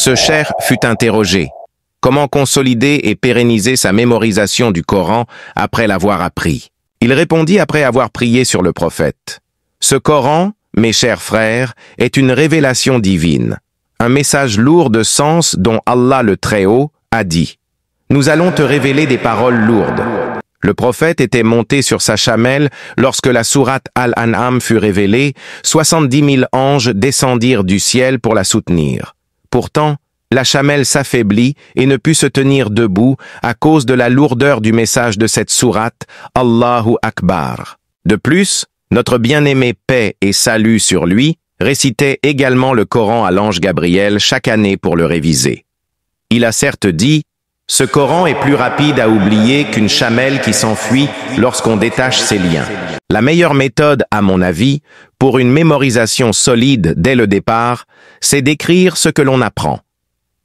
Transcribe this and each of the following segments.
Ce cheikh fut interrogé. Comment consolider et pérenniser sa mémorisation du Coran après l'avoir appris? Il répondit après avoir prié sur le prophète. Ce Coran, mes chers frères, est une révélation divine, un message lourd de sens dont Allah le Très-Haut a dit. Nous allons te révéler des paroles lourdes. Le prophète était monté sur sa chamelle lorsque la sourate Al-An'am fut révélée, 70 000 anges descendirent du ciel pour la soutenir. Pourtant, la chamelle s'affaiblit et ne put se tenir debout à cause de la lourdeur du message de cette sourate, Allahu Akbar. De plus, notre bien-aimé paix et salut sur lui récitait également le Coran à l'ange Gabriel chaque année pour le réviser. Il a certes dit « Ce Coran est plus rapide à oublier qu'une chamelle qui s'enfuit lorsqu'on détache ses liens. » La meilleure méthode, à mon avis, pour une mémorisation solide dès le départ, c'est d'écrire ce que l'on apprend.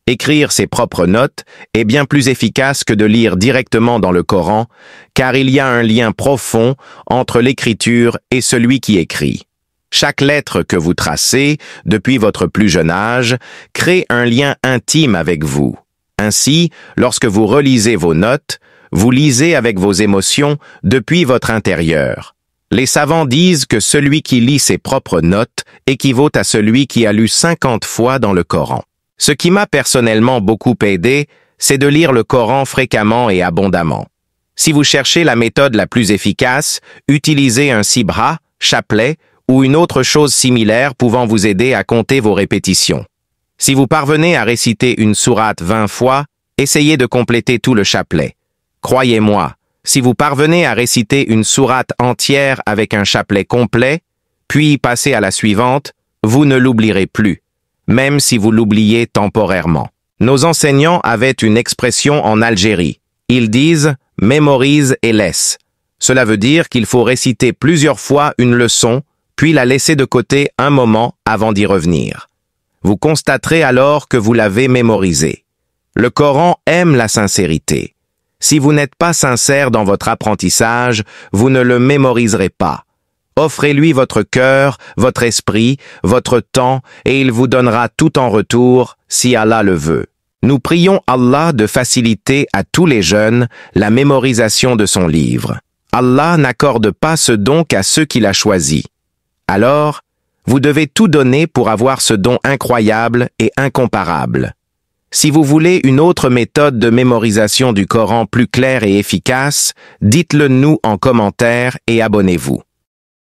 Écrire ses propres notes est bien plus efficace que de lire directement dans le Coran, car il y a un lien profond entre l'écriture et celui qui écrit. Chaque lettre que vous tracez, depuis votre plus jeune âge, crée un lien intime avec vous. Ainsi, lorsque vous relisez vos notes, vous lisez avec vos émotions depuis votre intérieur. Les savants disent que celui qui lit ses propres notes équivaut à celui qui a lu 50 fois dans le Coran. Ce qui m'a personnellement beaucoup aidé, c'est de lire le Coran fréquemment et abondamment. Si vous cherchez la méthode la plus efficace, utilisez un sibra, chapelet ou une autre chose similaire pouvant vous aider à compter vos répétitions. Si vous parvenez à réciter une sourate 20 fois, essayez de compléter tout le chapelet. Croyez-moi, si vous parvenez à réciter une sourate entière avec un chapelet complet, puis passer à la suivante, vous ne l'oublierez plus, même si vous l'oubliez temporairement. Nos enseignants avaient une expression en Algérie. Ils disent « mémorise et laisse ». Cela veut dire qu'il faut réciter plusieurs fois une leçon, puis la laisser de côté un moment avant d'y revenir. Vous constaterez alors que vous l'avez mémorisé. Le Coran aime la sincérité. Si vous n'êtes pas sincère dans votre apprentissage, vous ne le mémoriserez pas. Offrez-lui votre cœur, votre esprit, votre temps, et il vous donnera tout en retour, si Allah le veut. Nous prions Allah de faciliter à tous les jeunes la mémorisation de son livre. Allah n'accorde pas ce don qu'à ceux qu'il a choisis. Alors, vous devez tout donner pour avoir ce don incroyable et incomparable. Si vous voulez une autre méthode de mémorisation du Coran plus claire et efficace, dites-le nous en commentaire et abonnez-vous.